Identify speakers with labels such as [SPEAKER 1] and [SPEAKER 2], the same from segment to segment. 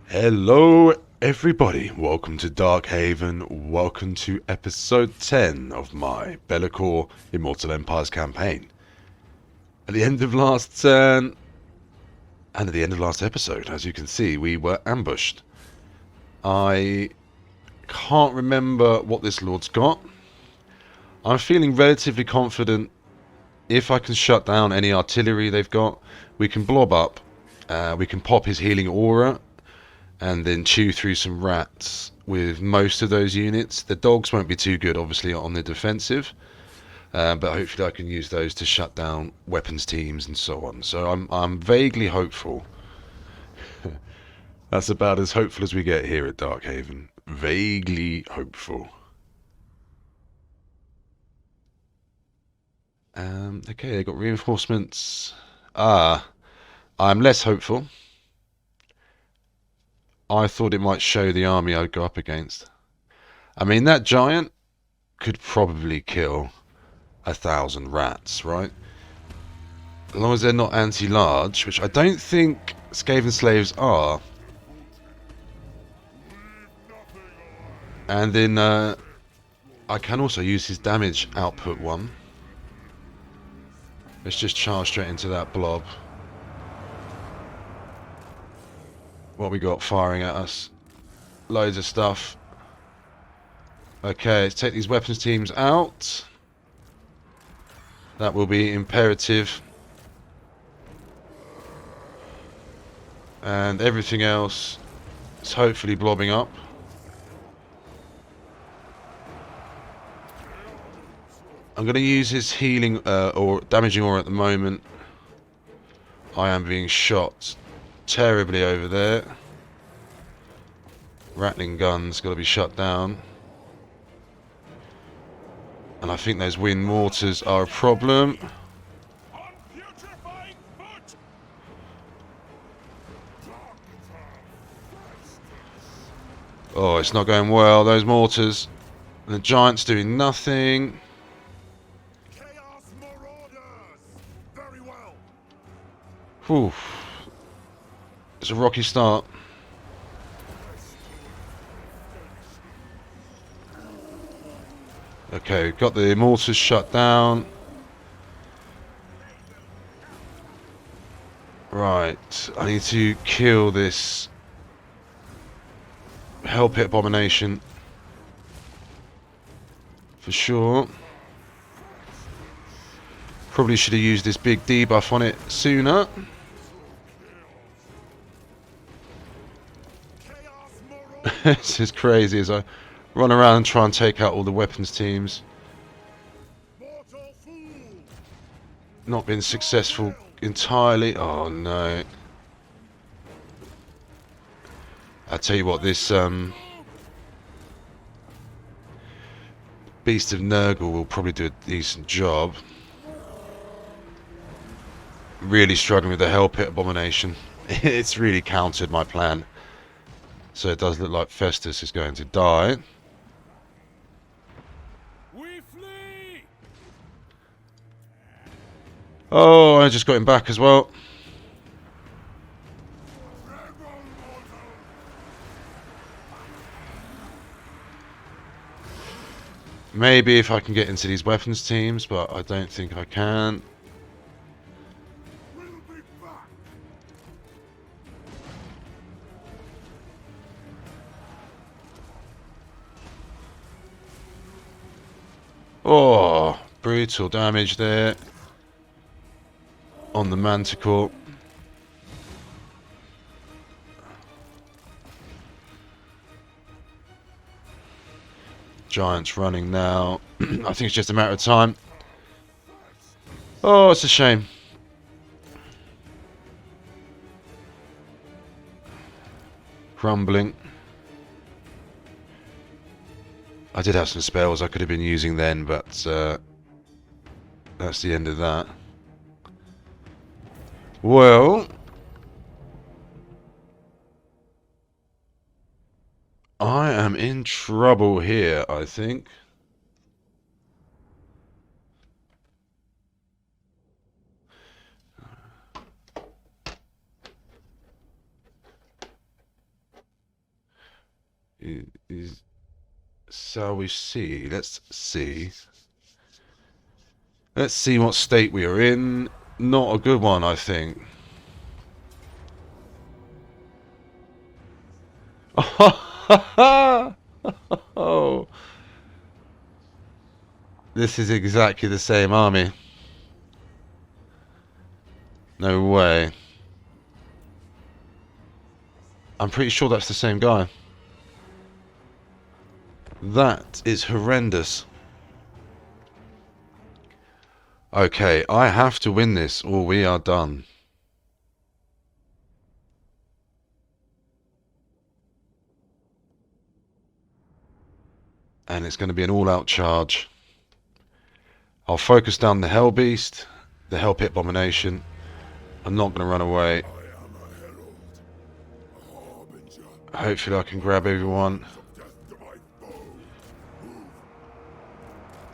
[SPEAKER 1] Hello everybody, welcome to Darkhaven, welcome to episode 10 of my Be'lakor Immortal Empires campaign. At the end of last turn, and at the end of last episode, as you can see, we were ambushed. I can't remember what this lord's got. I'm feeling relatively confident if I can shut down any artillery they've got, we can blob up, we can pop his healing aura, and then chew through some rats with most of those units. The dogs won't be too good, obviously, on the defensive, but hopefully I can use those to shut down weapons teams and so on. So I'm vaguely hopeful. That's about as hopeful as we get here at Darkhaven. Vaguely hopeful. Okay, they got reinforcements. I'm less hopeful. I thought it might show the army I'd go up against. I mean, that giant could probably kill 1,000 rats, right? As long as they're not anti-large, which I don't think Skaven slaves are. And then I can also use his damage output one. Let's just charge straight into that blob. What we got firing at us? Loads of stuff. Okay, let's take these weapons teams out. That will be imperative. And everything else is hopefully blobbing up. I'm going to use his healing or damaging aura at the moment. I am being shot terribly over there. Rattling guns got to be shut down. And I think those wind mortars are a problem. Oh, it's not going well, those mortars. And the giant's doing nothing. Whew. It's a rocky start. Okay, we've got the mortars shut down. Right, I need to kill this Hell Pit Abomination. For sure. Probably should have used this big debuff on it sooner. This is crazy as I run around and try and take out all the weapons teams. Not been successful entirely. Oh no. I tell you what, this Beast of Nurgle will probably do a decent job. Really struggling with the Hell Pit Abomination. It's really countered my plan. So it does look like FESTUS is going to die. We flee! Oh, I just got him back as well. Maybe if I can get into these weapons teams, but I don't think I can. Oh, brutal damage there on the Manticore. Giants running now. I think it's just a matter of time. Oh, it's a shame. Crumbling. I did have some spells I could have been using then, but that's the end of that. Well, I am in trouble here, I think. Shall we see? Let's see. Let's see what state we are in. Not a good one, I think. Oh, this is exactly the same army. No way. I'm pretty sure that's the same guy. That is horrendous. Okay, I have to win this or we are done. And it's going to be an all-out charge. I'll focus down the Hell Beast, the Hell Pit Abomination. I'm not going to run away. Hopefully I can grab everyone.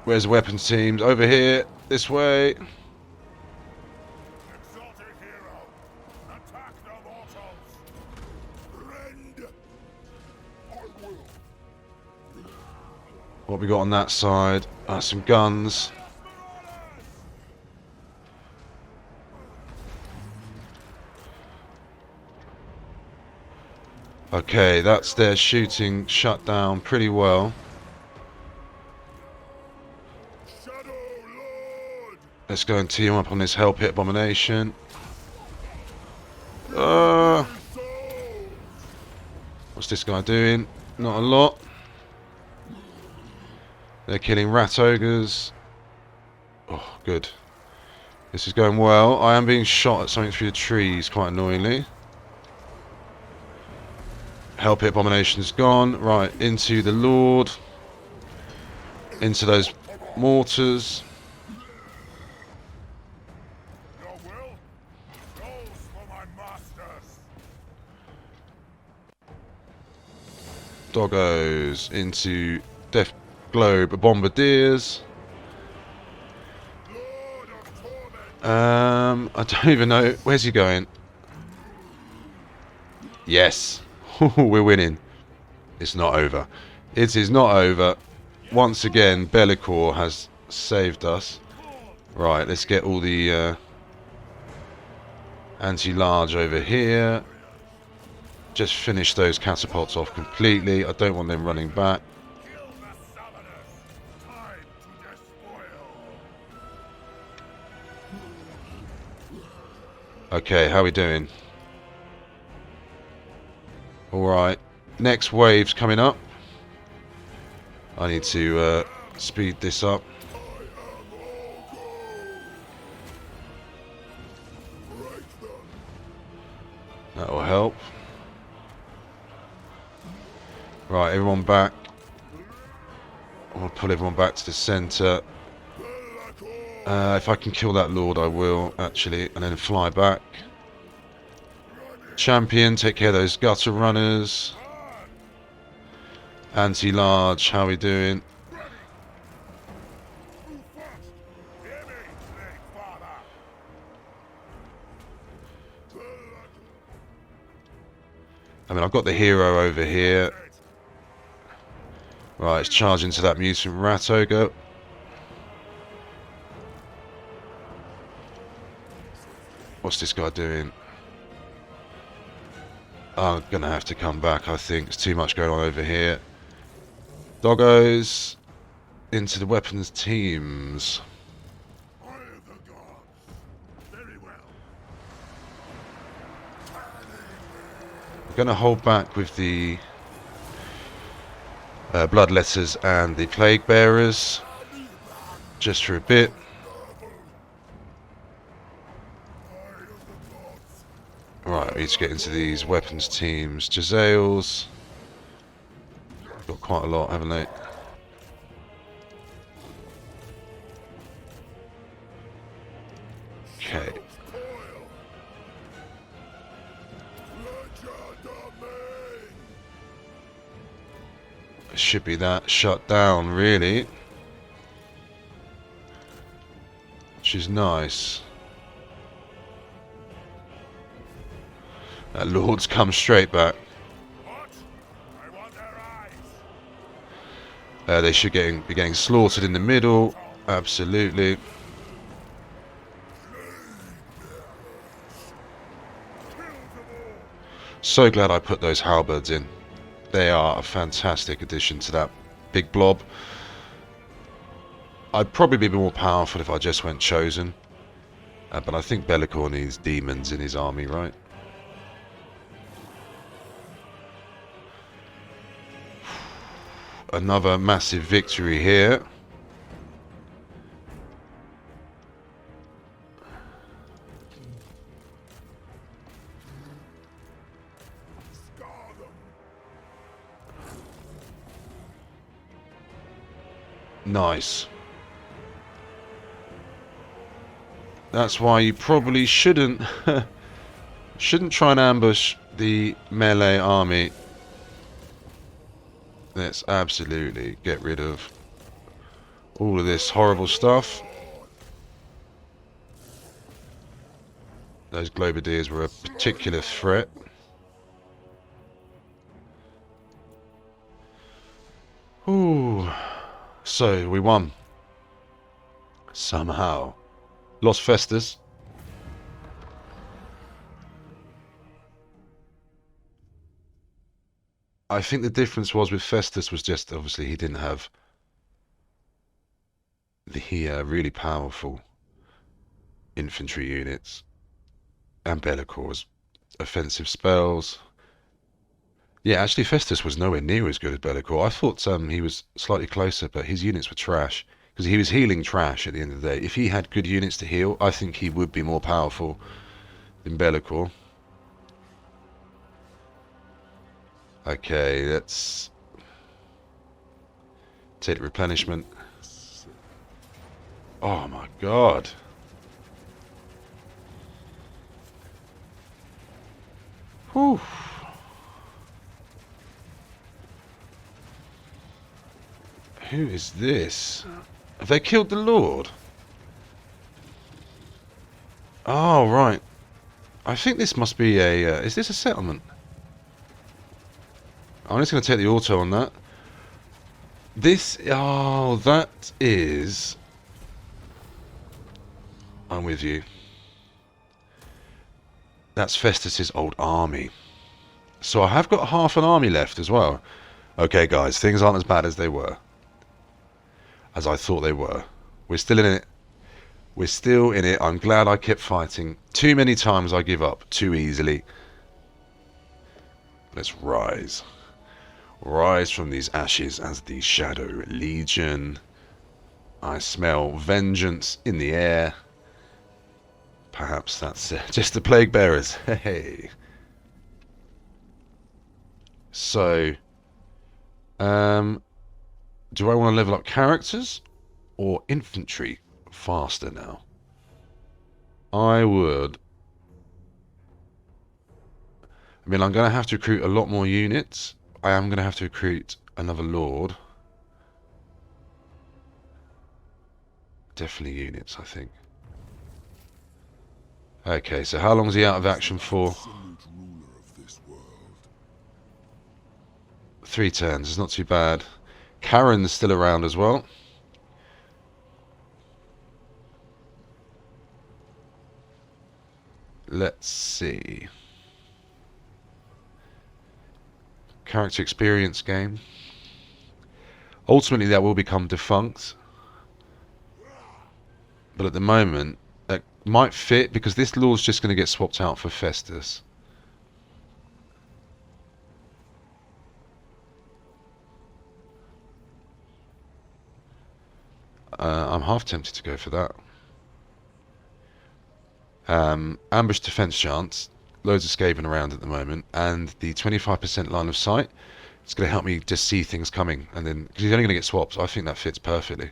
[SPEAKER 1] Where's the weapons teams? Over here. This way. What we got on that side? Some guns. Okay, that's their shooting shut down pretty well. Let's go and team up on this Hell Pit Abomination. What's this guy doing? Not a lot. They're killing rat ogres. Oh, good. This is going well. I am being shot at something through the trees, quite annoyingly. Hell Pit Abomination's gone. Right, into the Lord. Into those mortars. Doggos into Death Globe Bombardiers. I don't even know. Where's he going? Yes. We're winning. It's not over. It is not over. Once again, Bellicor has saved us. Right, let's get all the anti-large over here. Just finish those catapults off completely. I don't want them running back. Okay, how are we doing? Alright, next wave's coming up. I need to speed this up. That'll help. Right, everyone back. I want to pull everyone back to the centre. If I can kill that Lord, I will, actually, and then fly back. Champion, take care of those gutter runners. Anti-large, how are we doing? I mean, I've got the hero over here. Right, it's charging to that mutant rat ogre. What's this guy doing? I'm going to have to come back, I think. There's too much going on over here. Doggos into the weapons teams. I'm going to hold back with the bloodletters and the plague bearers just for a bit. Right, we need to get into these weapons teams. Jezzails. Got quite a lot, haven't they? Okay. It should be that shut down, really. Which is nice. That Lord's come straight back. They should be getting slaughtered in the middle. Absolutely. So glad I put those halberds in. They are a fantastic addition to that big blob. I'd probably be more powerful if I just went chosen. But I think Be'lakor needs demons in his army, right? Another massive victory here. Nice. That's why you probably shouldn't try and ambush the melee army. Let's absolutely get rid of all of this horrible stuff. Those Globadiers were a particular threat. Ooh. So, we won. Somehow. Lost Festus. I think the difference was with Festus was just, obviously, he didn't have the really powerful infantry units. And Be'lakor's offensive spells. Yeah, actually, Festus was nowhere near as good as Be'lakor. I thought he was slightly closer, but his units were trash. Because he was healing trash at the end of the day. If he had good units to heal, I think he would be more powerful than Be'lakor. Okay, let's take the replenishment. Oh my god. Whew. Who is this? Have they killed the Lord? Oh, right. I think this must be a... is this a settlement? I'm just going to take the auto on that. This... oh, that is... I'm with you. That's Festus's old army. So I have got half an army left as well. Okay, guys, things aren't as bad as they were. As I thought they were. We're still in it. We're still in it. I'm glad I kept fighting. Too many times I give up too easily. Let's rise. Rise from these ashes as the Shadow Legion. I smell vengeance in the air. Perhaps that's just the Plague Bearers. Hey. So, do I want to level up characters or infantry faster now? I would. I mean, I'm going to have to recruit a lot more units. I am going to have to recruit another Lord. Definitely units, I think. Okay, so how long is he out of action for? 3 turns, it's not too bad. Karen's still around as well. Let's see. Character experience game. Ultimately that will become defunct. But at the moment, that might fit because this law's just going to get swapped out for Festus. I'm half tempted to go for that. Ambush defense chance. Loads escaping around at the moment. And the 25% line of sight. It's going to help me just see things coming. And then, because he's only going to get swapped. So I think that fits perfectly.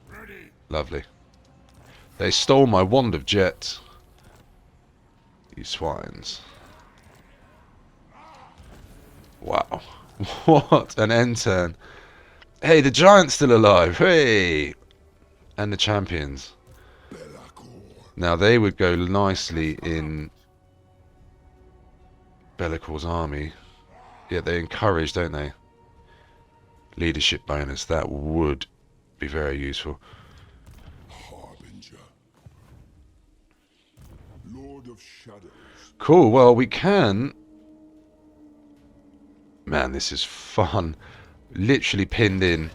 [SPEAKER 1] Ready. Lovely. They stole my wand of jet. You swines. Wow. What an end turn. Hey, the giant's still alive. Hey! And the champions. Now, they would go nicely in Be'lakor's army. Yeah, they encourage, don't they? leadership bonus. That would be very useful.
[SPEAKER 2] Harbinger. Lord of Shadows.
[SPEAKER 1] Cool, well, we can... Man, this is fun. Literally pinned in.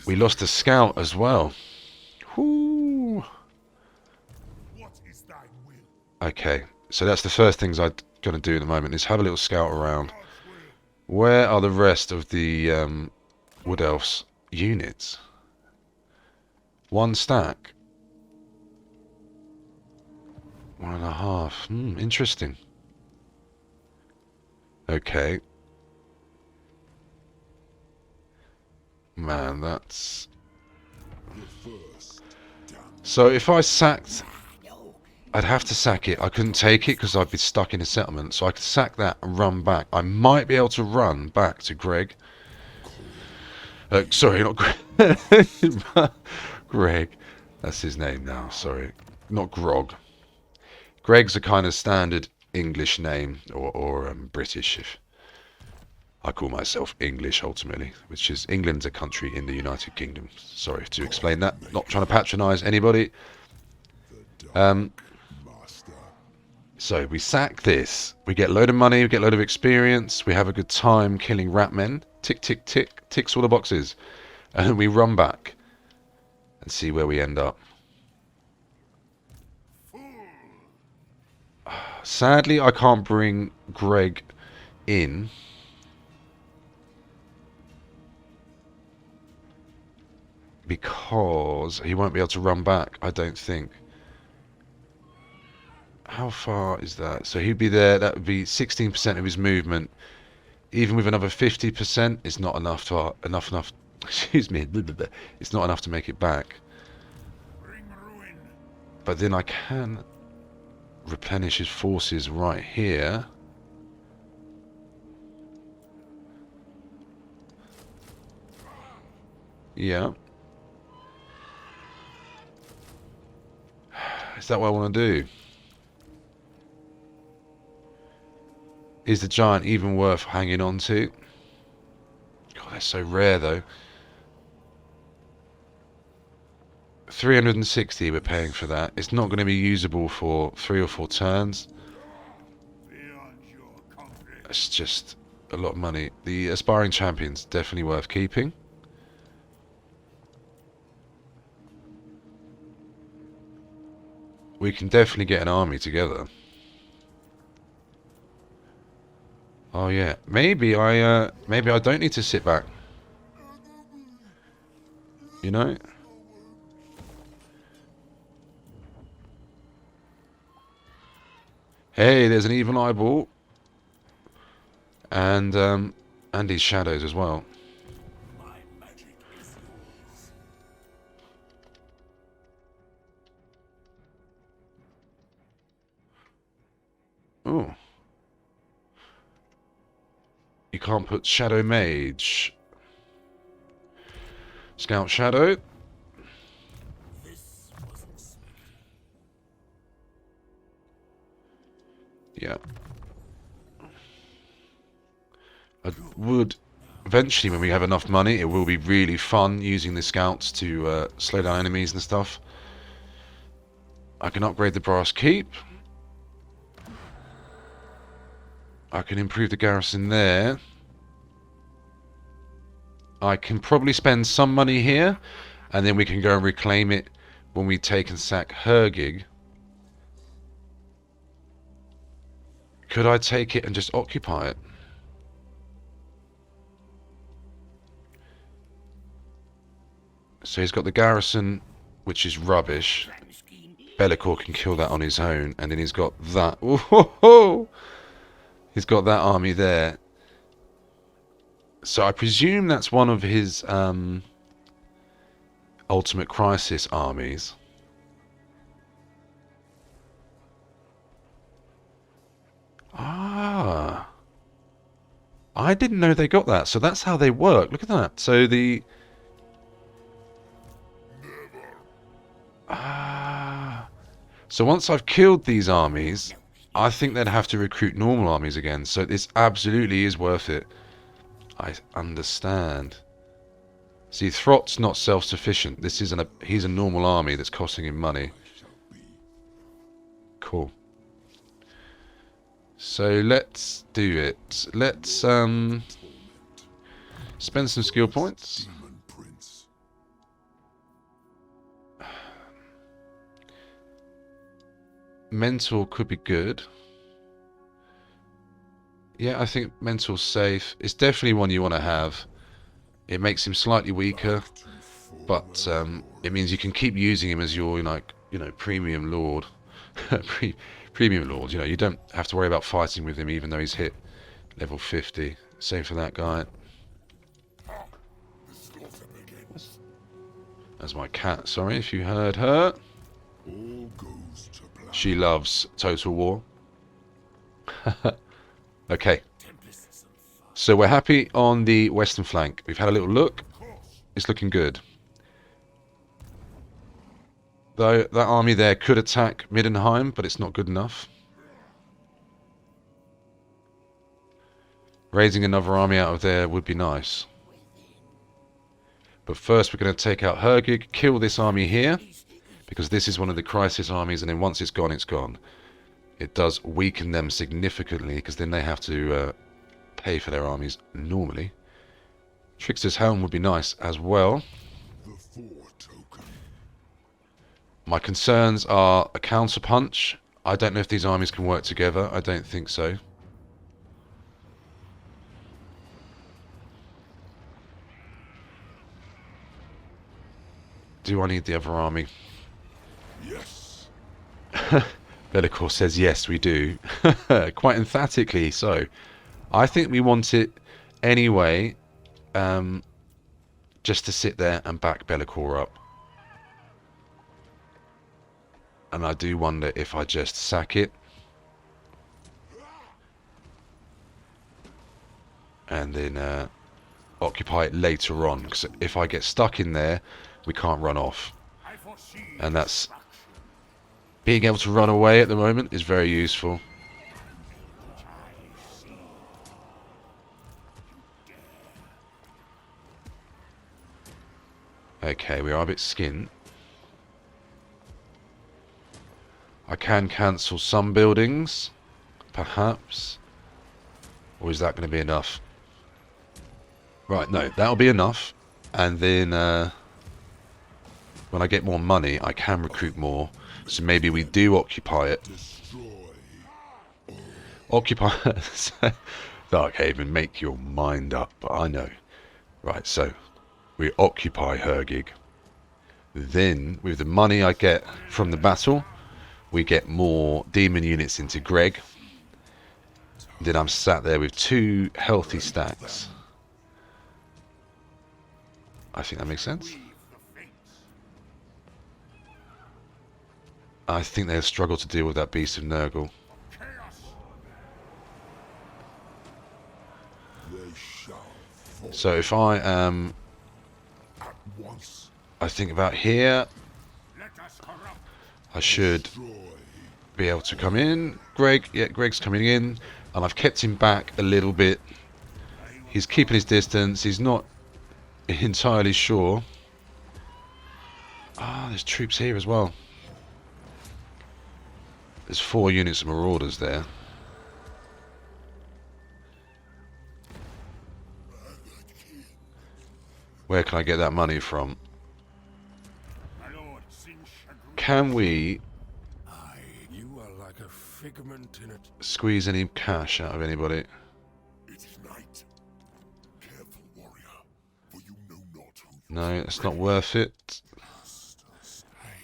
[SPEAKER 1] We lost a scout as well. Whoo.
[SPEAKER 2] What is thy will?
[SPEAKER 1] Okay, so that's the first things I'm going to do at the moment, is have a little scout around. Where are the rest of the Wood Elves units? One stack. 1.5. Interesting. Okay. Man, that's... So if I sacked... I'd have to sack it. I couldn't take it because I'd be stuck in a settlement. So I could sack that and run back. I might be able to run back to Greg. Sorry, not Greg. Greg. That's his name now. Sorry. Not Grog. Greg's a kind of standard English name. Or British. If I call myself English ultimately. Which is England's a country in the United Kingdom. Sorry to explain that. Not trying to patronise anybody. So we sack this, we get a load of money, we get a load of experience, we have a good time killing rat men, tick tick tick, ticks all the boxes, and then we run back and see where we end up. Sadly, I can't bring Greg in. Because he won't be able to run back, I don't think. How far is that? So he'd be there. That would be 16% of his movement. Even with another 50%, it's not enough to enough. Excuse me. It's not enough to make it back. But then I can replenish his forces right here. Yeah. Is that what I want to do? Is the giant even worth hanging on to? God, they're so rare though. 360 we're paying for that. It's not going to be usable for 3 or 4 turns. It's just a lot of money. The aspiring champion's definitely worth keeping. We can definitely get an army together. Oh yeah, maybe I don't need to sit back. You know? Hey, there's an evil eyeball. And his shadows as well. Oh. You can't put Shadow Mage. Scout Shadow. Yeah. I would... Eventually, when we have enough money, it will be really fun using the scouts to slow down enemies and stuff. I can upgrade the Brass Keep. I can improve the garrison there. I can probably spend some money here, and then we can go and reclaim it when we take and sack Hergig. Could I take it and just occupy it? So he's got the garrison, which is rubbish. Bellicor can kill that on his own, and then he's got that. Ooh, he's got that army there. So I presume that's one of his Ultimate Crisis armies. Ah. I didn't know they got that. So that's how they work. Look at that. So the... Ah. So once I've killed these armies, I think they'd have to recruit normal armies again. So this absolutely is worth it. I understand. See, Throt's not self-sufficient. This isn't a... He's a normal army that's costing him money. Cool. So let's do it. Let's spend some skill points.
[SPEAKER 2] Demon Prince.
[SPEAKER 1] Mental could be good. Yeah, I think mental's safe. It's definitely one you want to have. It makes him slightly weaker, but it means you can keep using him as your, like, you know, premium lord. Premium lord, you know, you don't have to worry about fighting with him even though he's hit level 50. Same for that guy. That's my cat, sorry if you heard her.
[SPEAKER 2] All goes to plan.
[SPEAKER 1] She loves Total War. Okay. So we're happy on the western flank. We've had a little look. It's looking good. Though that army there could attack Middenheim, but it's not good enough. Raising another army out of there would be nice. But first we're going to take out Hergig, kill this army here, because this is one of the crisis armies, and then once it's gone, it's gone. It does weaken them significantly, because then they have to pay for their armies normally. Trickster's Helm would be nice as well.
[SPEAKER 2] The four token.
[SPEAKER 1] My concerns are a counter-punch. I don't know if these armies can work together. I don't think so. Do I need the other army?
[SPEAKER 2] Yes.
[SPEAKER 1] Bellicor says yes, we do. Quite emphatically so. I think we want it anyway, just to sit there and back Bellicor up. And I do wonder if I just sack it. And then occupy it later on. Because if I get stuck in there, we can't run off. And that's... Being able to run away at the moment is very useful. Okay, we are a bit skint. I can cancel some buildings, perhaps. Or is that going to be enough? Right, no, that'll be enough. And then when I get more money, I can recruit more. So maybe we do occupy it. Occupy... Darkhaven, make your mind up. I know. Right, so we occupy Hergig. Then, with the money I get from the battle, we get more demon units into Greg. Then I'm sat there with 2 healthy stacks. I think that makes sense. I think they'll struggle to deal with that beast of Nurgle. So if I am... I think about here, I should be able to come in. Greg, yeah, Greg's coming in, and I've kept him back a little bit. He's keeping his distance. He's not entirely sure. Ah, there's troops here as well. There's 4 units of marauders there. Where can I get that money from? Can we squeeze any cash out of anybody? No, it's not worth it.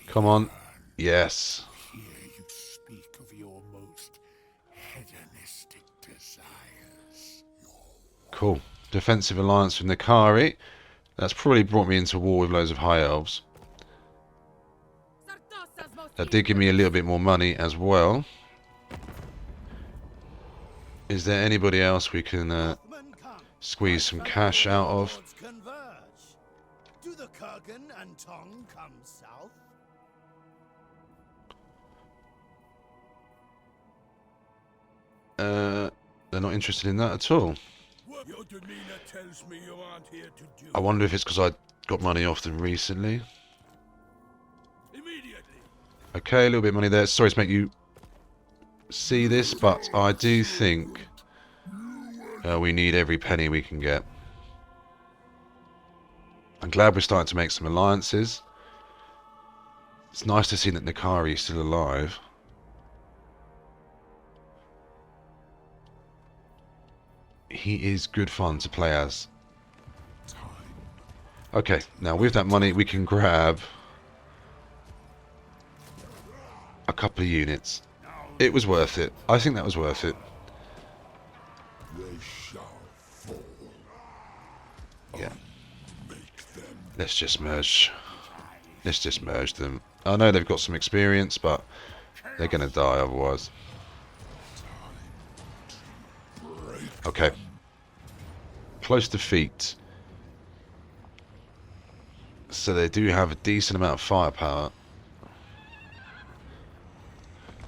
[SPEAKER 1] Come on. Yes. Cool. Defensive alliance with Nakari. That's probably brought me into war with loads of high elves. That did give me a little bit more money as well. Is there anybody else we can squeeze some cash out of?
[SPEAKER 3] Do the Kurgan and Tong come south?
[SPEAKER 1] They're not interested in that at all.
[SPEAKER 2] Your demeanor tells me you aren't here to do.
[SPEAKER 1] I wonder if it's because I got money off them recently.
[SPEAKER 2] Immediately.
[SPEAKER 1] Okay, a little bit of money there. Sorry to make you see this, but I do think we need every penny we can get. I'm glad we're starting to make some alliances. It's nice to see that Nakari is still alive. He is good fun to play as. Okay, now with that money we can grab a couple of units. It was worth it. I think that was worth it.
[SPEAKER 2] They shall fall.
[SPEAKER 1] Yeah.
[SPEAKER 2] Make them.
[SPEAKER 1] Let's just merge. Let's just merge them. I know they've got some experience, but they're going to die otherwise. Okay. Close defeat. So they do have a decent amount of firepower.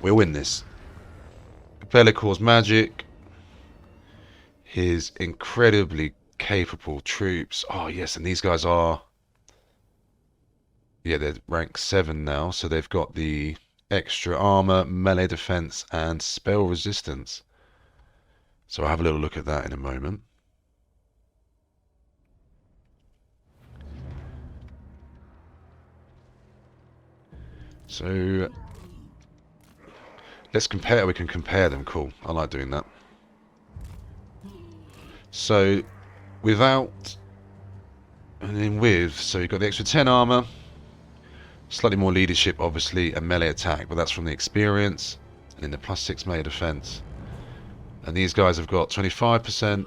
[SPEAKER 1] We'll win this. Bellicor's magic. His incredibly capable troops. Oh yes, and these guys are... Yeah, they're rank 7 now, so they've got the extra armor, melee defense, and spell resistance. So I'll have a little look at that in a moment. So let's compare. We can compare them. Cool. I like doing that. So without and then with, so you've got the extra 10 armor, slightly more leadership, obviously, and melee attack, but that's from the experience, and then the +6 melee defense. And these guys have got 25%.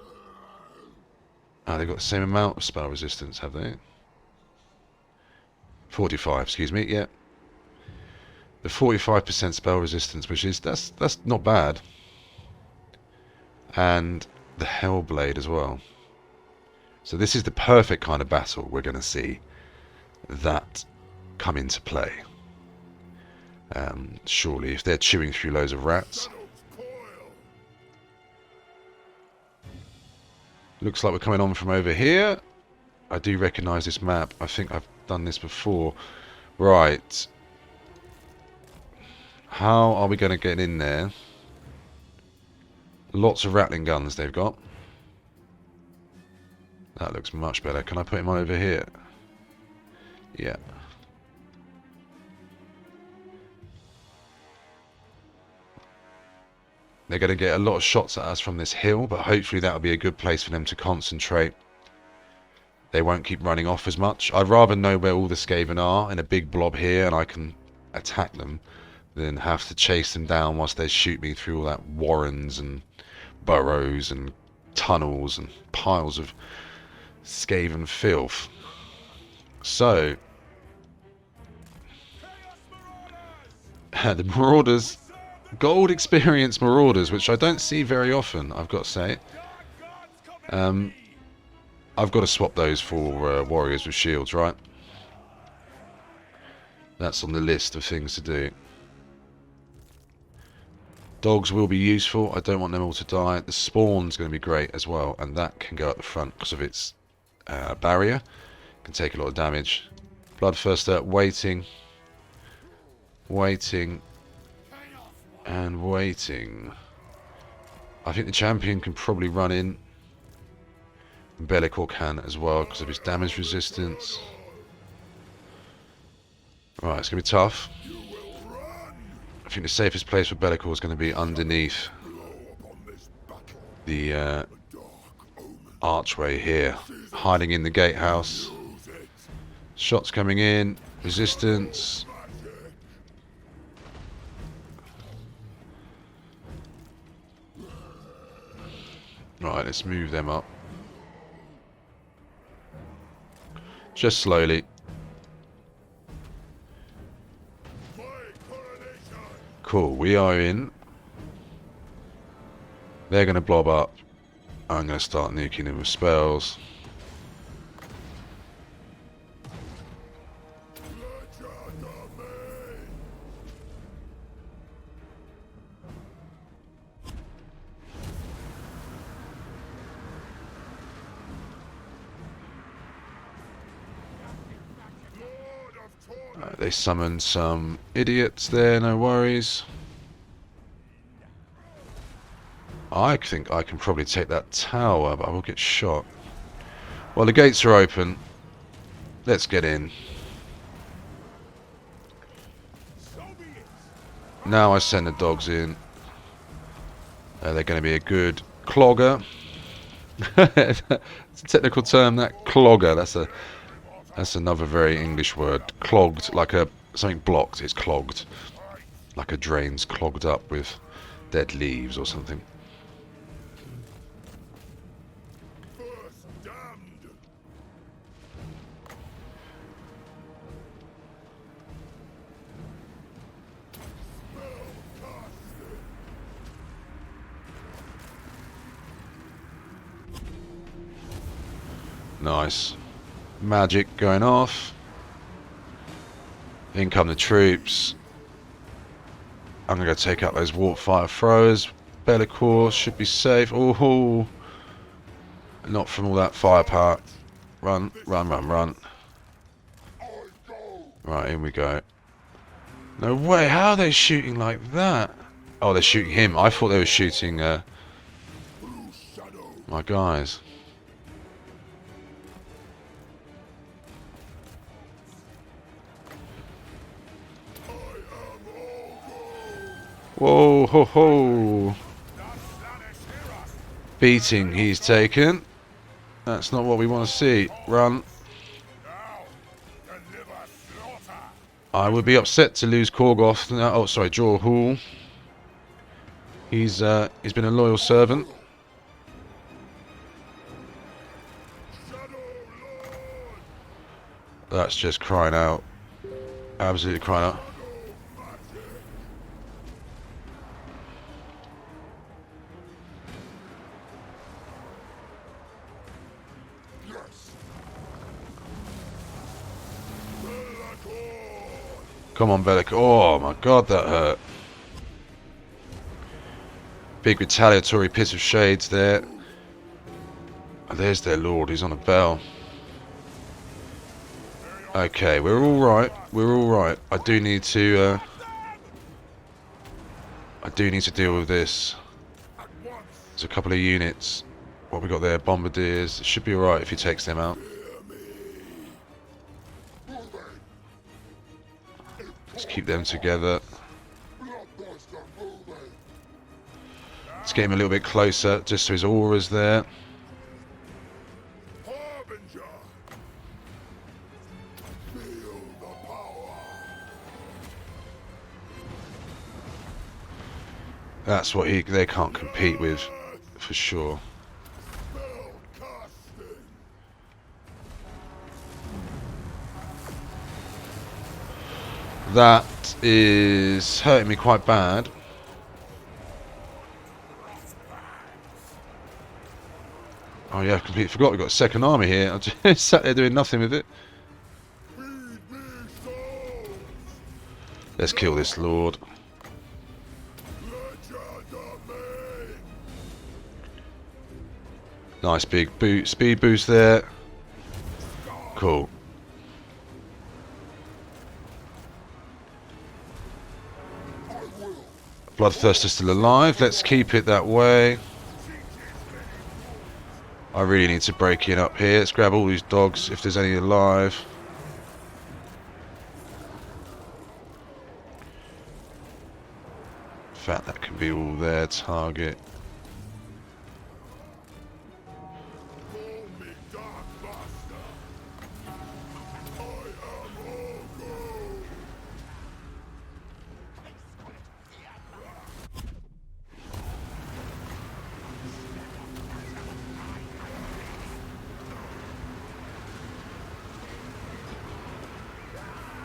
[SPEAKER 1] Ah, they've got the same amount of spell resistance, have they? 45, excuse me. Yeah. The 45% spell resistance, which is that's not bad. And the Hellblade as well. So this is the perfect kind of battle we're going to see that come into play. Surely, if they're chewing through loads of rats. Looks like we're coming on from over here. I do recognise this map. I think I've done this before. Right. How are we going to get in there? Lots of Rattling guns they've got. That looks much better. Can I put him on over here? Yeah. They're going to get a lot of shots at us from this hill, but hopefully that'll be a good place for them to concentrate. They won't keep running off as much. I'd rather know where all the Skaven are in a big blob here and I can attack them than have to chase them down whilst they shoot me through all that warrens and burrows and tunnels and piles of Skaven filth. So, the Marauders, gold experience Marauders, which I don't see very often, I've got to say. I've got to swap those for warriors with shields, right? That's on the list of things to do. Dogs will be useful. I don't want them all to die. The spawn's going to be great as well, and that can go at the front because of its barrier. Can take a lot of damage. Bloodthirster, waiting. Waiting. And waiting. I think the champion can probably run in. Bellicor can as well because of his damage resistance. Right, it's going to be tough. I think the safest place for Bellicor is going to be underneath the archway here. Hiding in the gatehouse. Shots coming in. Resistance. Right, let's move them up. Just slowly. Cool, we are in. They're going to blob up. I'm going to start nuking them with spells. They summoned some idiots there, no worries. I think I can probably take that tower, but I will get shot. Well, the gates are open. Let's get in. Now I send the dogs in. They're going to be a good clogger. It's a technical term, that clogger. That's another very English word. Clogged, like something blocked. It's clogged, like a drain's clogged up with dead leaves or something. Nice. Magic going off. In come the troops. I'm going to go take out those warp fire throwers. Bellicore should be safe. Oh, not from all that firepower. Run, run, run, run. Right, in we go. No way, how are they shooting like that? Oh, they're shooting him. I thought they were shooting my guys. Whoa, ho, ho. Beating he's taken. That's not what we want to see. Run. I would be upset to lose Korgoth. Oh, sorry, Jor Hall. He's been a loyal servant. That's just crying out. Absolutely crying out. Come on, Bellic. Oh my god, that hurt. Big retaliatory pit of shades there. Oh, there's their lord, he's on a bell. Okay, we're alright. We're alright. I do need to deal with this. There's a couple of units. What we got there? Bombardiers. It should be alright if he takes them out. Let's keep them together. Let's get him a little bit closer, just so his aura's there. That's what they can't compete with, for sure. That is hurting me quite bad. Oh yeah, I completely forgot we've got a second army here. I just sat there doing nothing with it. Let's kill this lord. Nice big speed boost there. Cool. Bloodthirster's still alive. Let's keep it that way. I really need to break in up here. Let's grab all these dogs if there's any alive. In fact, that can be all their target.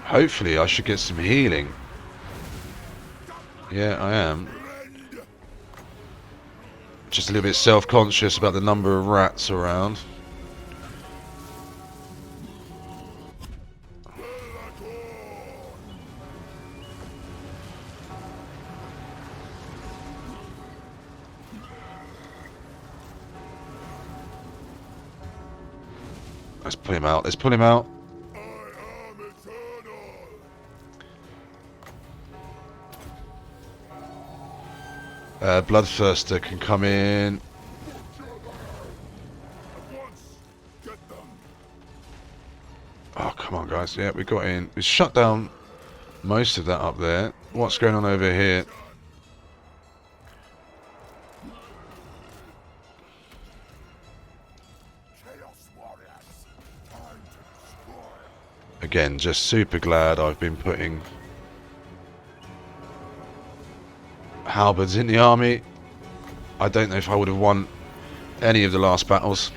[SPEAKER 1] Hopefully I should get some healing. Yeah, I am. Just a little bit self-conscious about the number of rats around. Let's pull him out. Let's pull him out. Bloodthirster can come in. Oh, come on, guys. Yeah, we got in. We shut down most of that up there. What's going on over here? Again, just super glad I've been putting halberds in the army. I don't know if I would have won any of the last battles.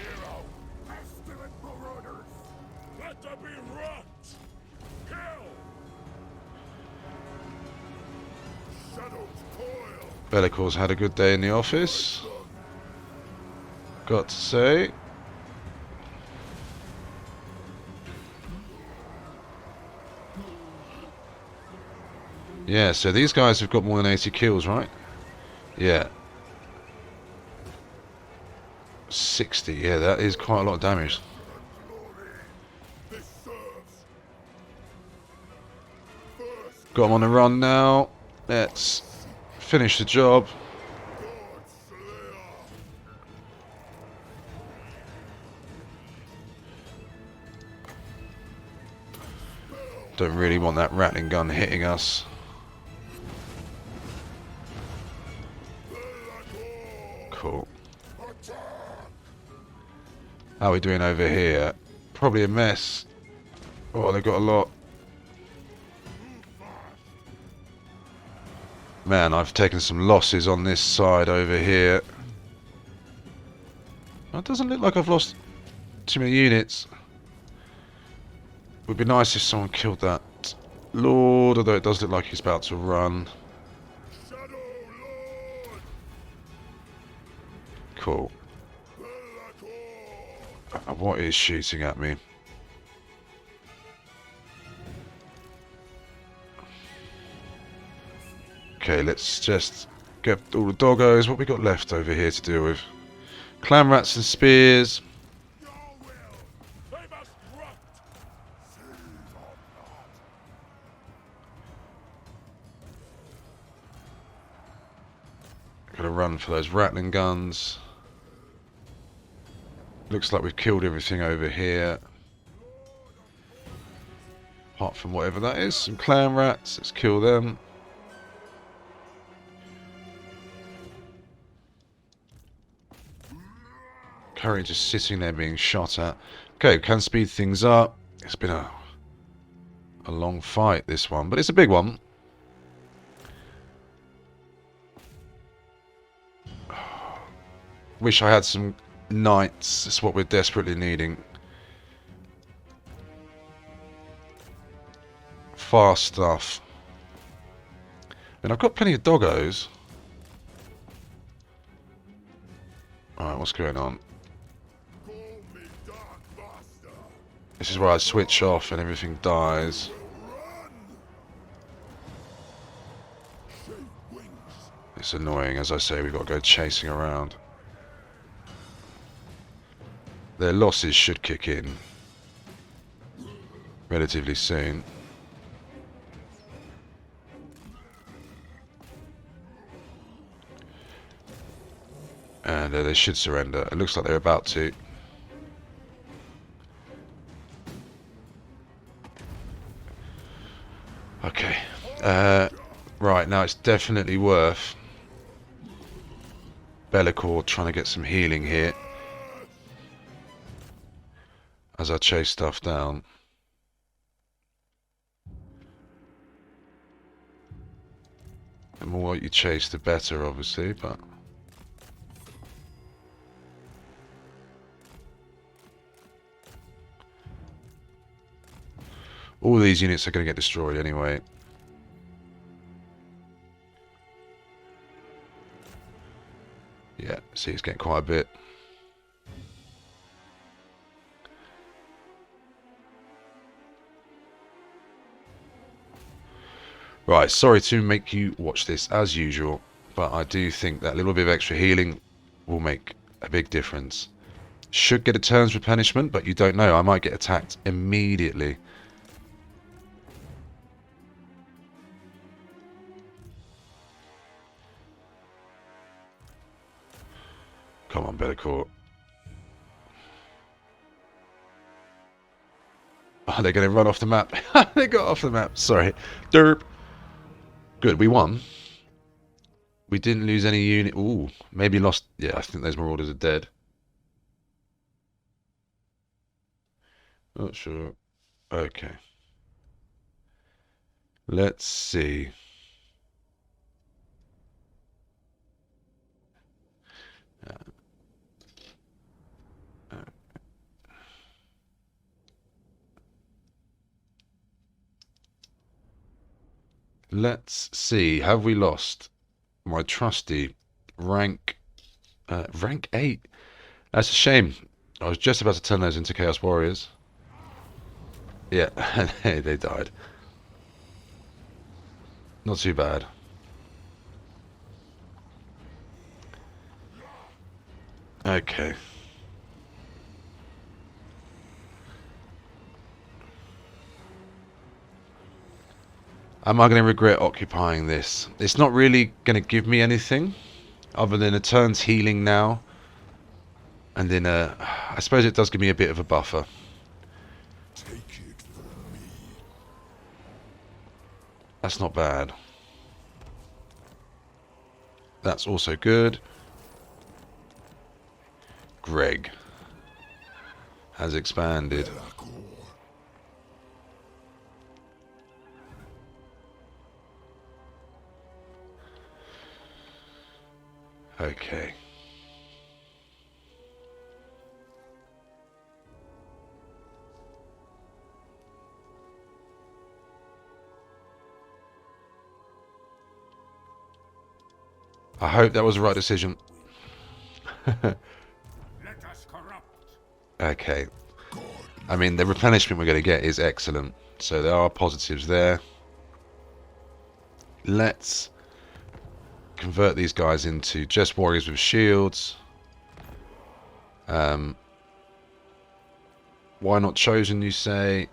[SPEAKER 1] Bellicor's had a good day in the office, got to say. Yeah, so these guys have got more than 80 kills, right? Yeah. 60, yeah, that is quite a lot of damage. Got them on the run now. Let's finish the job. Don't really want that rattling gun hitting us. Cool. How are we doing over here? Probably a mess. Oh, they've got a lot. Man, I've taken some losses on this side over here. It doesn't look like I've lost too many units. Would be nice if someone killed that Lord, although it does look like he's about to run. Cool. What is shooting at me? Okay, let's just get all the doggos. What we got left over here to deal with? Clan rats and spears. Gotta run for those rattling guns. Looks like we've killed everything over here. Apart from whatever that is. Some clan rats. Let's kill them. Currently just sitting there being shot at. Okay, can speed things up. It's been a long fight, this one, but it's a big one. Wish I had some knights. That's what we're desperately needing. Fast stuff. And I've got plenty of doggos. Alright, what's going on? This is where I switch off and everything dies. It's annoying, as I say, we've got to go chasing around. Their losses should kick in relatively soon. And they should surrender. It looks like they're about to. Okay. Right, now it's definitely worth Bellicor trying to get some healing here as I chase stuff down. The more you chase, the better, obviously, but all these units are going to get destroyed anyway. Yeah, see, it's getting quite a bit. Right, sorry to make you watch this as usual, but I do think that little bit of extra healing will make a big difference. Should get a turn's replenishment, but you don't know. I might get attacked immediately. Come on, Bellacore. Oh, they're going to run off the map. They got off the map. Sorry. Derp. Good, we won. We didn't lose any unit. Ooh, maybe lost. Yeah, I think those marauders are dead. Not sure. Okay. Let's see. Let's see. Have we lost my trusty rank 8? That's a shame. I was just about to turn those into Chaos Warriors. Yeah, they died. Not too bad. Okay. Am I going to regret occupying this? It's not really going to give me anything other than a turn's healing now. And then I suppose it does give me a bit of a buffer.
[SPEAKER 2] Take it from me.
[SPEAKER 1] That's not bad. That's also good. Greg has expanded. Okay. I hope that was the right decision. Okay. I mean, the replenishment we're going to get is excellent. So there are positives there. Let's convert these guys into just warriors with shields. Why not chosen, you say?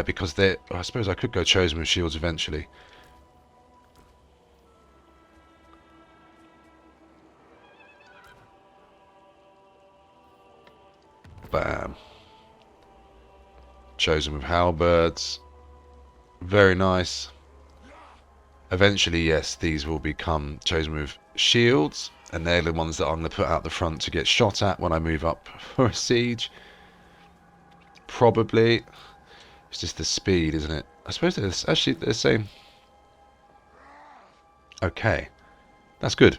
[SPEAKER 1] Because they're... I suppose I could go chosen with shields eventually. Bam. Chosen with halberds. Very nice. Eventually, yes, these will become chosen with shields, and they're the ones that I'm going to put out the front to get shot at when I move up for a siege. Probably. It's just the speed, isn't it? I suppose they're actually the same. Okay. That's good.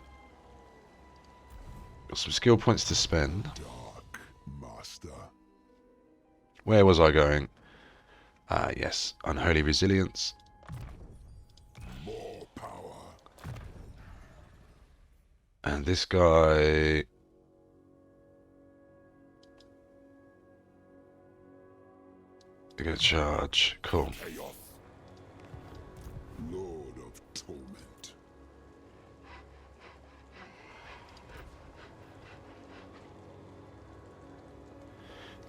[SPEAKER 1] Got some skill points to spend.
[SPEAKER 2] Dark Master.
[SPEAKER 1] Where was I going? Ah, yes. Unholy Resilience.
[SPEAKER 2] More power.
[SPEAKER 1] And this guy... They're going to charge. Cool.
[SPEAKER 2] Chaos. Lord of Torment.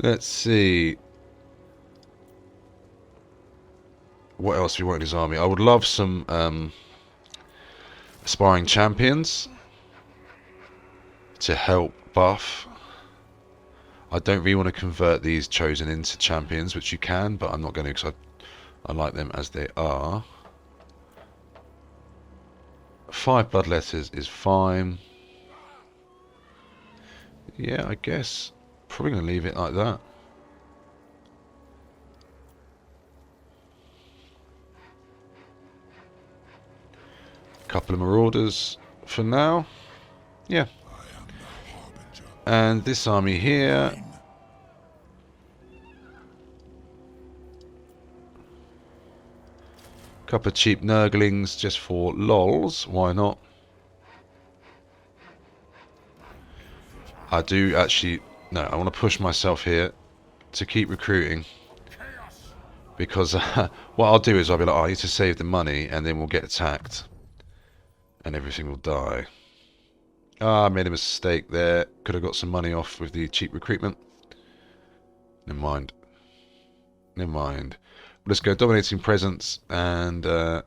[SPEAKER 1] Let's see. What else do we want in his army? I would love some aspiring champions to help buff. I don't really want to convert these chosen into champions, which you can, but I'm not going to because I like them as they are. 5 bloodletters is fine. Yeah, I guess. Probably going to leave it like that. Couple of marauders for now. Yeah. And this army here. Couple of cheap nurglings just for lols. Why not? I do actually... No, I want to push myself here to keep recruiting. Because what I'll do is I'll be like, oh, I need to save the money and then we'll get attacked. And everything will die. Ah, I made a mistake there. Could have got some money off with the cheap recruitment. Never mind. Never mind. Let's go dominating presence and a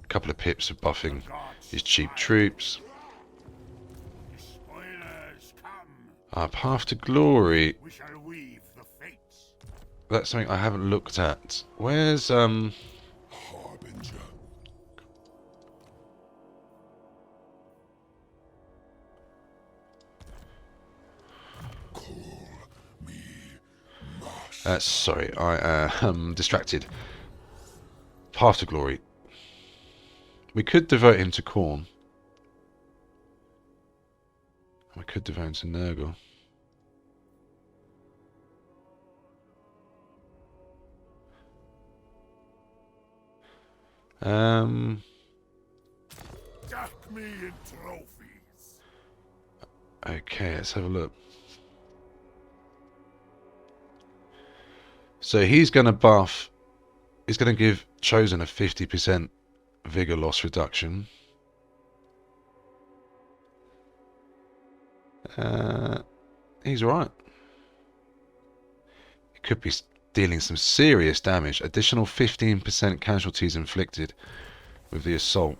[SPEAKER 1] couple of pips of buffing his cheap troops. Path to Glory.
[SPEAKER 3] We shall weave the fates.
[SPEAKER 1] That's something I haven't looked at. Where's,
[SPEAKER 2] Harbinger. Call me master.
[SPEAKER 1] Sorry, I am distracted. Path to Glory. We could devote him to Khorne. We could devote him to Nurgle.
[SPEAKER 3] Deck me in trophies.
[SPEAKER 1] Okay, let's have a look. So he's going to buff. He's going to give Chosen a 50% vigor loss reduction. He's alright. He could be dealing some serious damage. Additional 15% casualties inflicted with the assault.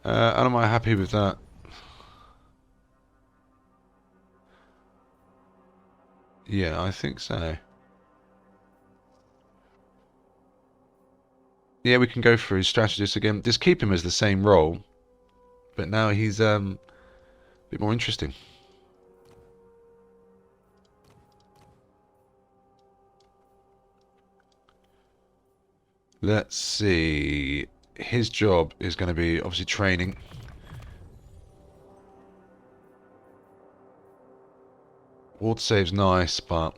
[SPEAKER 1] And am I happy with that? Yeah, I think so. Yeah, we can go through strategist again. Just keep him as the same role, but now he's a bit more interesting. Let's see. His job is going to be obviously training. Ward save's nice, but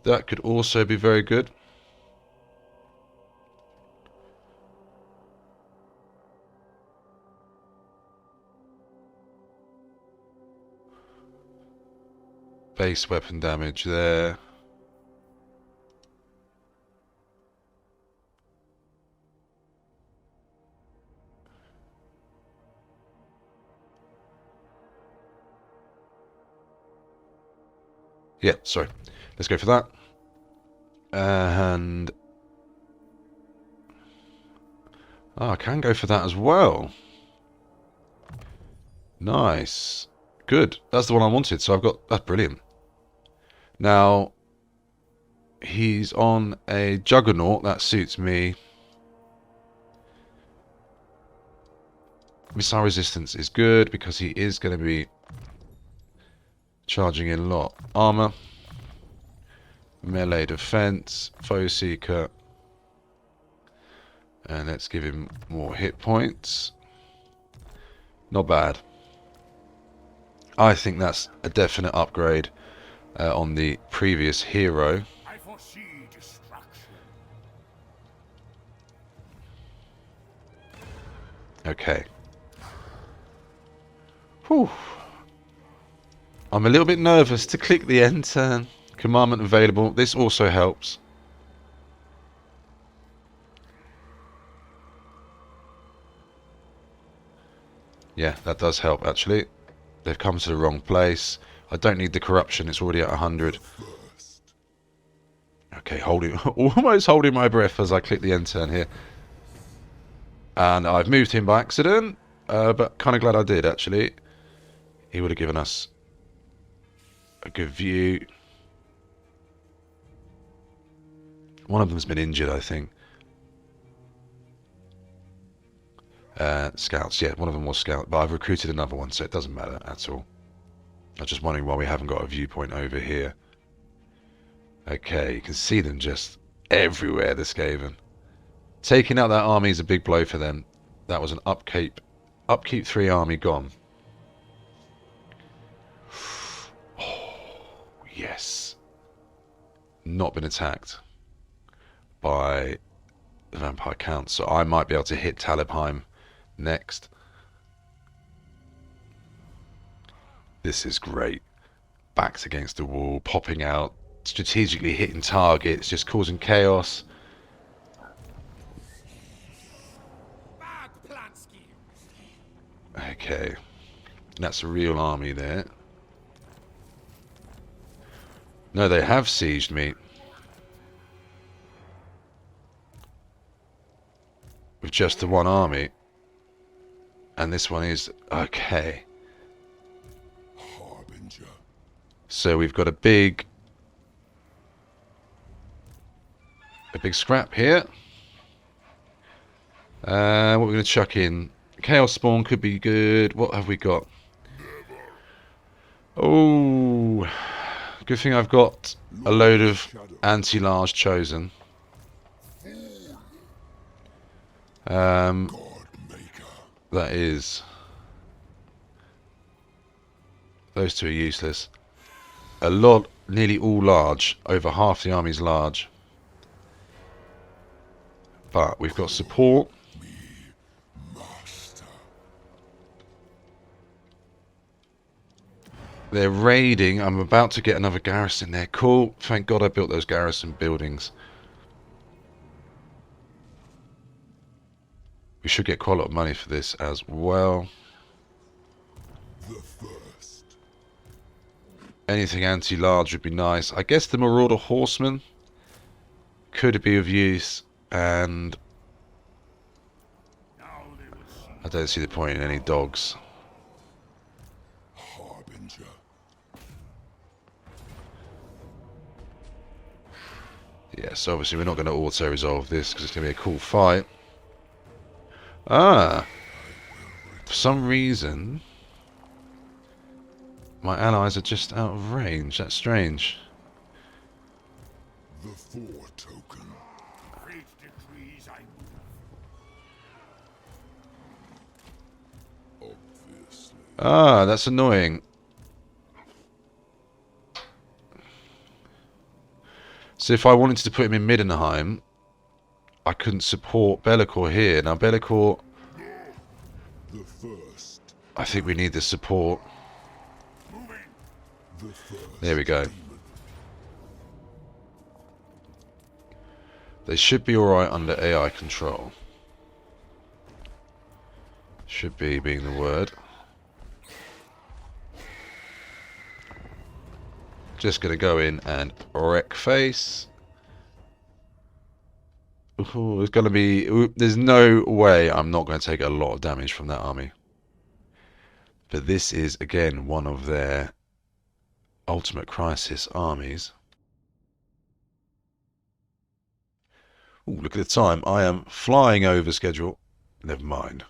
[SPEAKER 1] that could also be very good. Base weapon damage there. Yeah, sorry. Let's go for that. And I can go for that as well. Nice. Good. That's the one I wanted, so I've got... That's brilliant. Now, he's on a Juggernaut. That suits me. Missile resistance is good because he is going to be charging in a lot. Armor. Melee defense. Foe seeker. And let's give him more hit points. Not bad. I think that's a definite upgrade on the previous hero.
[SPEAKER 3] I foresee destruction.
[SPEAKER 1] Okay. Whew. I'm a little bit nervous to click the end turn. Commandment available. This also helps. Yeah, that does help actually. They've come to the wrong place. I don't need the corruption. It's already at 100. Okay, almost holding my breath as I click the end turn here. And I've moved him by accident, but kind of glad I did actually. He would have given us a good view. One of them's been injured, I think. Scouts, yeah, one of them was scout, but I've recruited another one, so it doesn't matter at all. I was just wondering why we haven't got a viewpoint over here. Okay, you can see them just everywhere, the Skaven. Taking out that army is a big blow for them. That was an upkeep 3 army gone. Oh, yes. Not been attacked by the Vampire Count, so I might be able to hit Talibheim next. This is great. Backs against the wall, popping out, strategically hitting targets, just causing chaos. Okay, that's a real army there. No, they have sieged me. just the one army. And this one is... Okay.
[SPEAKER 2] Harbinger.
[SPEAKER 1] So we've got a big scrap here. What we're going to chuck in? Chaos Spawn could be good. What have we got? Oh, good thing I've got a load of anti-large chosen.
[SPEAKER 2] God Maker.
[SPEAKER 1] That is... Those two are useless. A lot, nearly all large. Over half the army's large. But we've got support.
[SPEAKER 2] Master.
[SPEAKER 1] They're raiding. I'm about to get another garrison there. Cool. Thank God I built those garrison buildings. We should get quite a lot of money for this as well.
[SPEAKER 2] The first.
[SPEAKER 1] Anything anti-large would be nice. I guess the Marauder Horseman could be of use, and I don't see the point in any dogs.
[SPEAKER 2] Harbinger.
[SPEAKER 1] Yes, obviously we're not going to auto-resolve this because it's going to be a cool fight. Ah! For some reason, my allies are just out of range. That's strange.
[SPEAKER 2] The four token.
[SPEAKER 3] Fate decrees I move.
[SPEAKER 2] Obviously.
[SPEAKER 1] Ah, that's annoying. So if I wanted to put him in Middenheim, I couldn't support Bellicor here. Now Bellicor,
[SPEAKER 2] The first.
[SPEAKER 1] I think we need the support.
[SPEAKER 2] The first.
[SPEAKER 1] There we go.
[SPEAKER 2] Demon.
[SPEAKER 1] They should be alright under AI control. Should be being the word. Just going to go in and wreck face. Ooh, it's going to be... There's no way I'm not going to take a lot of damage from that army. But this is, again, one of their Ultimate Crisis armies. Ooh, look at the time. I am flying over schedule. Never mind.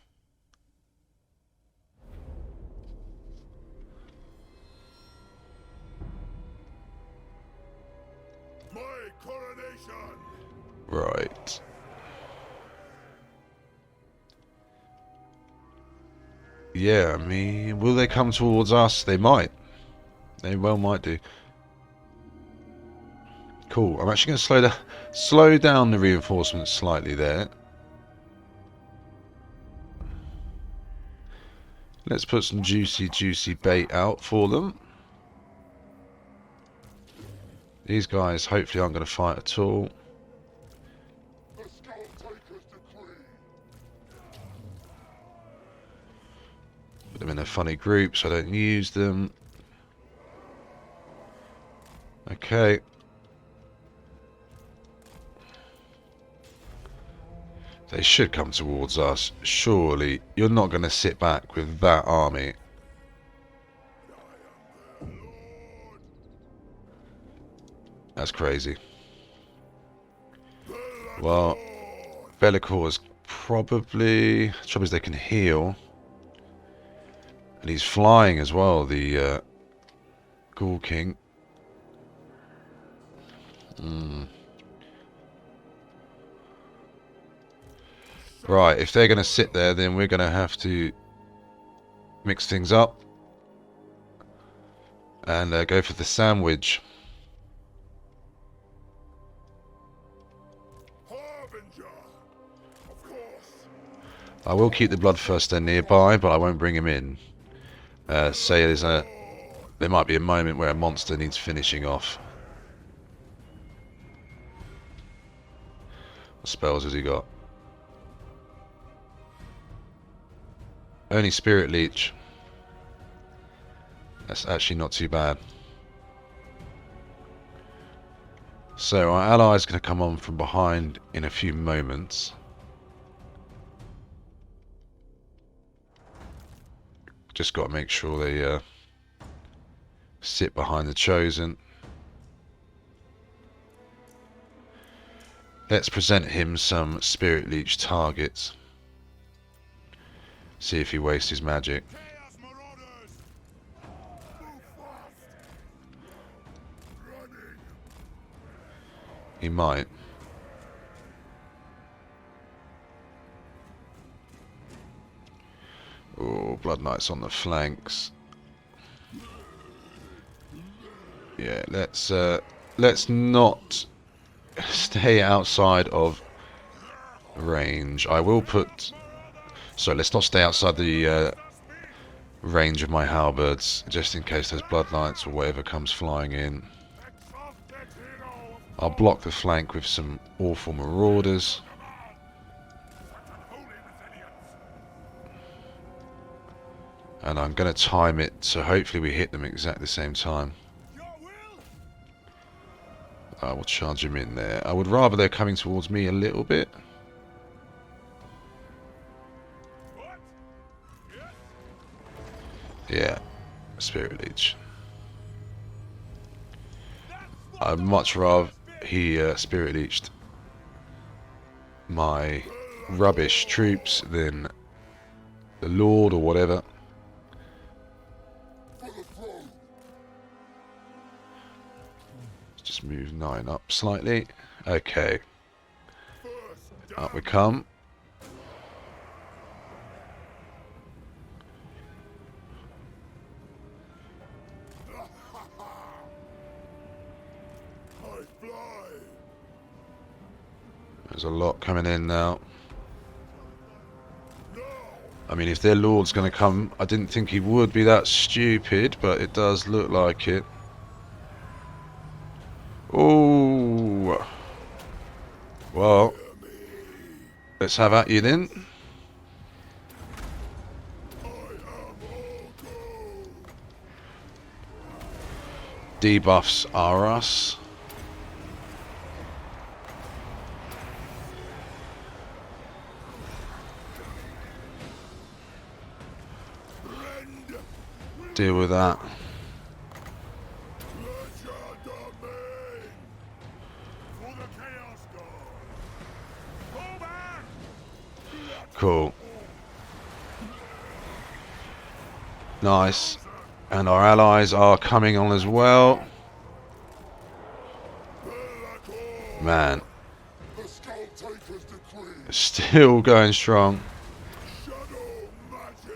[SPEAKER 2] My coronation.
[SPEAKER 1] Right. Yeah, I mean, will they come towards us? They might. They well might do. Cool. I'm actually going to slow down the reinforcements slightly there. Let's put some juicy bait out for them. These guys hopefully aren't going to fight at all.
[SPEAKER 2] The Skull Taker's decree.
[SPEAKER 1] Put them in a funny group so I don't use them. Okay. They should come towards us. Surely you're not going to sit back with that army. That's crazy. Well, Bellicor's probably... The trouble is they can heal. And he's flying as well, the Ghoul King. Right, if they're going to sit there, then we're going to have to mix things up. And go for the sandwich.
[SPEAKER 2] Harbinger. Of course.
[SPEAKER 1] I will keep the Bloodthirster nearby, but I won't bring him in. Say there might be a moment where a monster needs finishing off. What spells has he got? Only Spirit Leech. That's actually not too bad. So our ally is going to come on from behind in a few moments. Just got to make sure they sit behind the Chosen. Let's present him some Spirit Leech targets. See if he wastes his magic.
[SPEAKER 2] Chaos Marauders! Move fast! Running!
[SPEAKER 1] He might. Oh, Blood Knights on the flanks. Yeah, let's not stay outside of range. I will put... So let's not stay outside the range of my halberds, just in case those Blood Knights or whatever comes flying in.
[SPEAKER 2] Exalted hero!
[SPEAKER 1] I'll block the flank with some awful marauders.
[SPEAKER 2] Holy resilience!
[SPEAKER 1] And I'm going to time it so hopefully we hit them at exactly the same time.
[SPEAKER 2] Your will!
[SPEAKER 1] I will charge him in there. I would rather they're coming towards me a little bit.
[SPEAKER 2] What? Yes?
[SPEAKER 1] Yeah, Spirit Leech.
[SPEAKER 2] That's what
[SPEAKER 1] I'd much rather he Spirit Leeched my rubbish troops than the Lord or whatever.
[SPEAKER 2] for the throne!
[SPEAKER 1] Let's just move 9 up slightly. Okay,
[SPEAKER 2] First
[SPEAKER 1] up
[SPEAKER 2] down!
[SPEAKER 1] we come.
[SPEAKER 2] I fly!
[SPEAKER 1] There's a lot coming in now.
[SPEAKER 2] Now!
[SPEAKER 1] I mean, if their Lord's going to come, I didn't think he would be that stupid, but it does look like it. Oh, well, let's have at you then.
[SPEAKER 2] I am all go!
[SPEAKER 1] Debuffs are us.
[SPEAKER 2] Rend!
[SPEAKER 1] Deal with that.
[SPEAKER 2] Pleasure domain! For the Chaos God! Go back!
[SPEAKER 1] Cool. Nice. And our allies are coming on as well.
[SPEAKER 2] Belacor!
[SPEAKER 1] Man,
[SPEAKER 2] The Skull Taker's decree!
[SPEAKER 1] still going strong.
[SPEAKER 2] Shadow magic!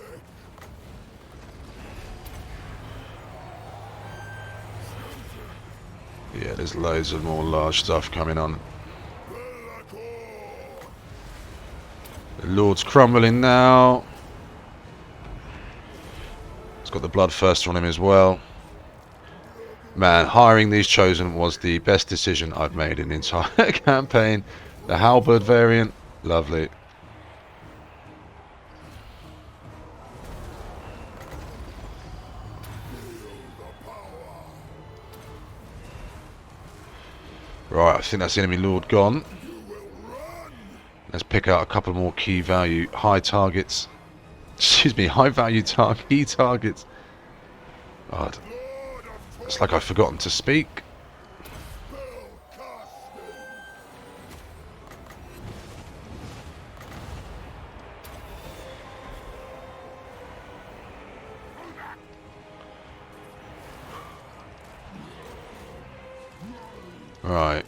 [SPEAKER 1] Yeah, there's loads of more large stuff coming on.
[SPEAKER 2] Belacor!
[SPEAKER 1] The Lord's crumbling now. He's got the Bloodthirster on him as well. Man, hiring these Chosen was the best decision I've made in the entire campaign. The Halberd variant, lovely. Right, I think that's the enemy Lord gone. Let's pick out a couple more key value, high targets. Excuse me, high value key targets. God, it's like I've forgotten to speak. Right.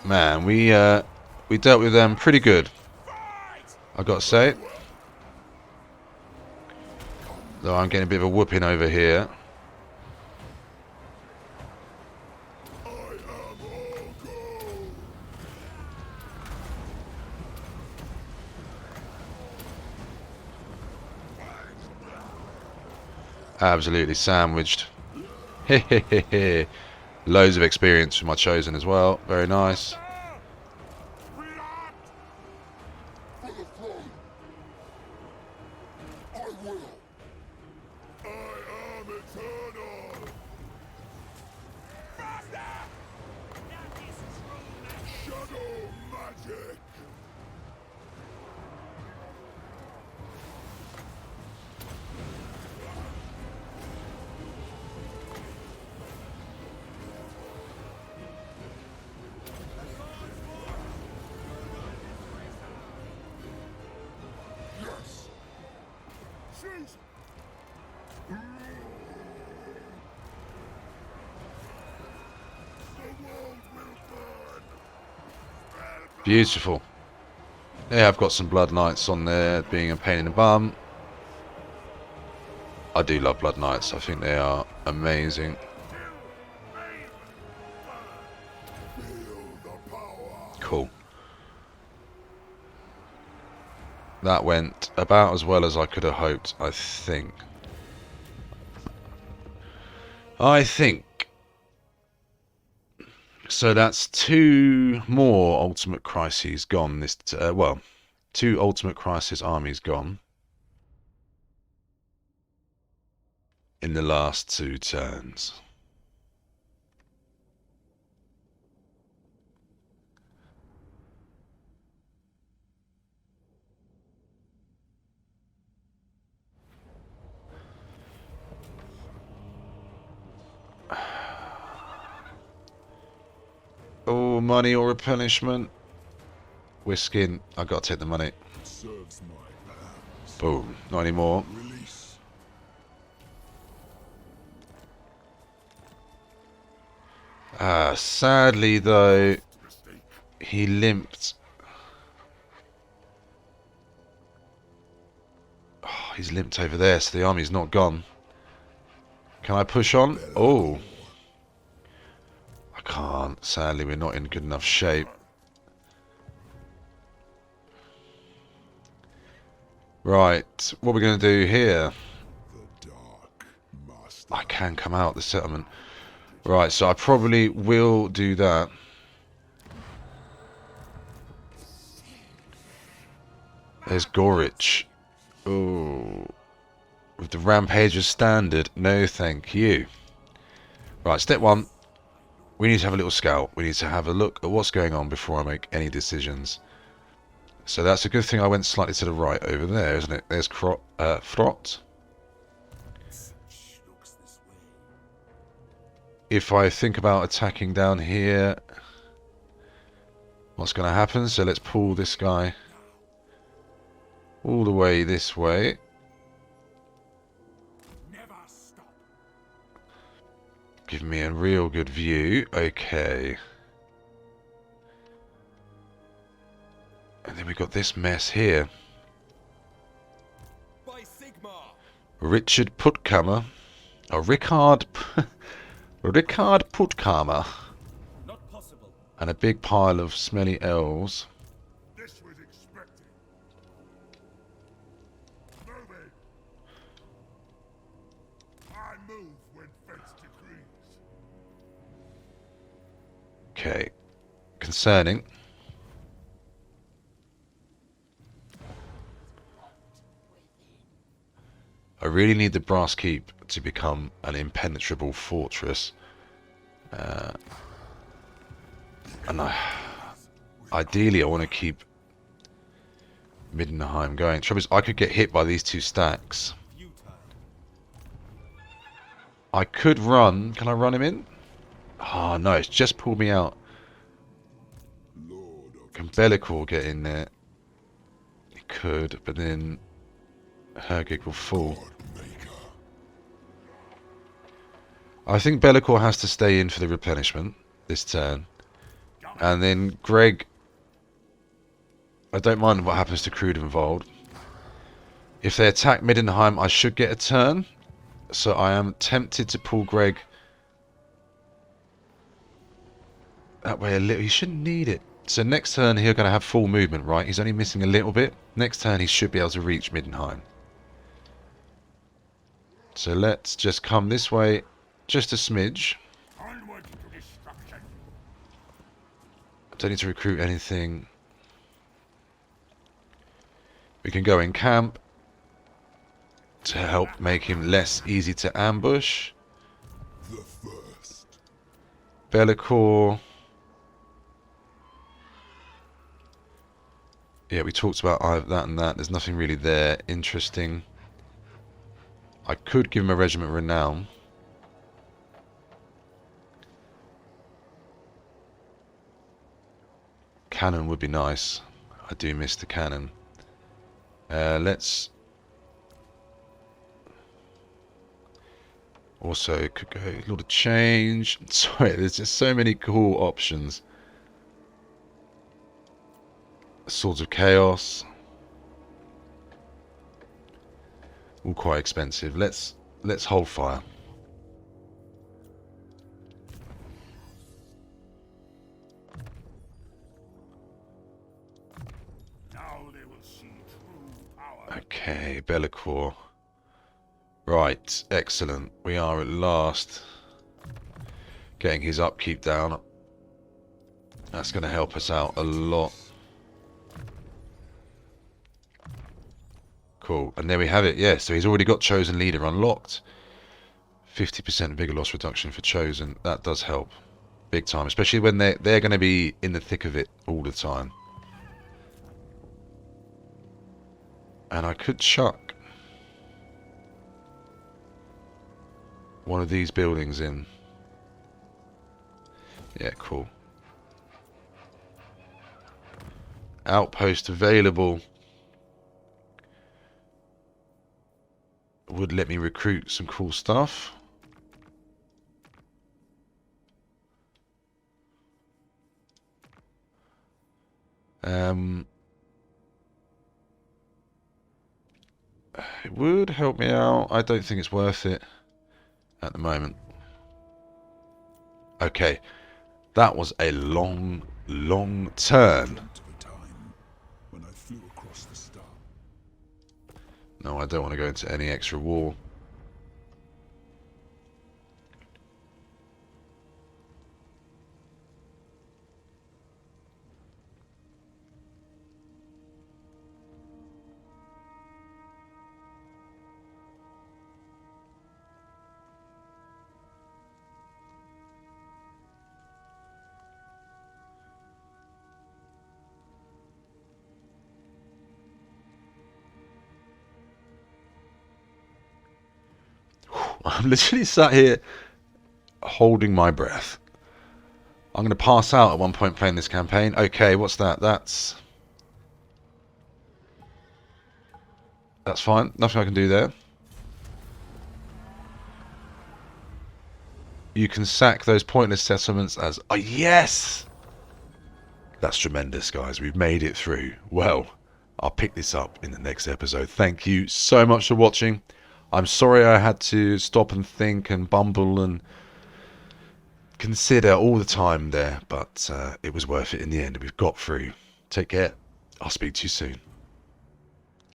[SPEAKER 1] Man, we dealt with them pretty good, I've got to say. Though I'm getting a bit of a whooping over here. Absolutely sandwiched. Hehehe. Loads of experience from my Chosen as well. Very nice.
[SPEAKER 2] For the throne! I will! I am eternal! Shadow magic! Choose. The world will burn.
[SPEAKER 1] Beautiful. Yeah, I've got some Blood Knights on there, being a pain in the bum. I do love Blood Knights. I think they are amazing.
[SPEAKER 2] Feel the power.
[SPEAKER 1] Cool. That went about as well as I could have hoped, I think. So that's 2 more Ultimate Crises gone. This well, 2 Ultimate Crisis armies gone in the last 2 turns. Oh, money or replenishment. Whisking. I got to take the money.
[SPEAKER 2] Serves my plans.
[SPEAKER 1] Boom. Not anymore.
[SPEAKER 2] Release.
[SPEAKER 1] Sadly though,
[SPEAKER 2] Mistake.
[SPEAKER 1] he limped. Oh, he's limped over there, so the army's not gone. Can I push on? Oh. I can't. Sadly, we're not in good enough shape. Right, what we're going to do here.
[SPEAKER 2] The dark master.
[SPEAKER 1] I can come out the settlement. Right, so I probably will do that. There's Gorich. Oh. With the Rampager standard. No, thank you. Right, step 1. We need to have a little scout. We need to have a look at what's going on before I make any decisions. So that's a good thing I went slightly to the right over there, isn't it? There's Frot. If I think about attacking down here, what's going to happen? So let's pull this guy all the way this way.
[SPEAKER 2] Never stop.
[SPEAKER 1] Give me a real good view. Okay. And then we've got this mess here.
[SPEAKER 3] By Sigma.
[SPEAKER 1] Richard Puttkamer. Oh, Rickard Puttkamer.
[SPEAKER 3] Not possible.
[SPEAKER 1] And a big pile of smelly elves.
[SPEAKER 2] This was expected. Move it. I move when fate decrees.
[SPEAKER 1] Okay. Concerning. I really need the Brass Keep to become an impenetrable fortress. And ideally I want to keep Middenheim going. Trouble is, I could get hit by these 2 stacks. I could run. Can I run him in? Oh no, it's just pulled me out.
[SPEAKER 2] Lord of
[SPEAKER 1] Can Bellicor get in there? He could, but then Hergig will fall.
[SPEAKER 2] Maker.
[SPEAKER 1] I think Bellicor has to stay in for the replenishment this turn. And then Greg, I don't mind what happens to Crudenwald. If they attack Middenheim, I should get a turn. So I am tempted to pull Greg that way a little. He shouldn't need it. So next turn he's going to have full movement, right? He's only missing a little bit. Next turn he should be able to reach Middenheim. So let's just come this way just a smidge.
[SPEAKER 2] Onward to destruction.
[SPEAKER 1] I don't need to recruit anything. We can go in camp to help make him less easy to ambush.
[SPEAKER 2] The first.
[SPEAKER 1] Bellicor. Yeah, we talked about that and that. There's nothing really there interesting. I could give him a regiment renown. Cannon would be nice. I do miss the cannon. Let's Also, it could go a lot of change. Sorry, there's just so many cool options. Swords of Chaos. All quite expensive. Let's hold fire.
[SPEAKER 2] Now they will see true power.
[SPEAKER 1] Okay, Bellicor. Right, excellent. We are at last getting his upkeep down. That's going to help us out a lot. Cool. And there we have it. Yeah, so he's already got Chosen Leader unlocked. 50% vigor loss reduction for Chosen. That does help. Big time. Especially when they're going to be in the thick of it all the time. And I could chuck one of these buildings in. Yeah, cool. Outpost available. Would let me recruit some cool stuff. It would help me out. I don't think it's worth it at the moment. Okay, that was a long turn.
[SPEAKER 2] When I flew across the star.
[SPEAKER 1] No, I don't want to go into any extra war. I'm literally sat here holding my breath. I'm going to pass out at one point playing this campaign. Okay, what's that? That's fine. Nothing I can do there. You can sack those pointless settlements as... Oh, yes! That's tremendous, guys. We've made it through. Well, I'll pick this up in the next episode. Thank you so much for watching. I'm sorry I had to stop and think and bumble and consider all the time there, but it was worth it in the end. We've got through. Take care. I'll speak to you soon.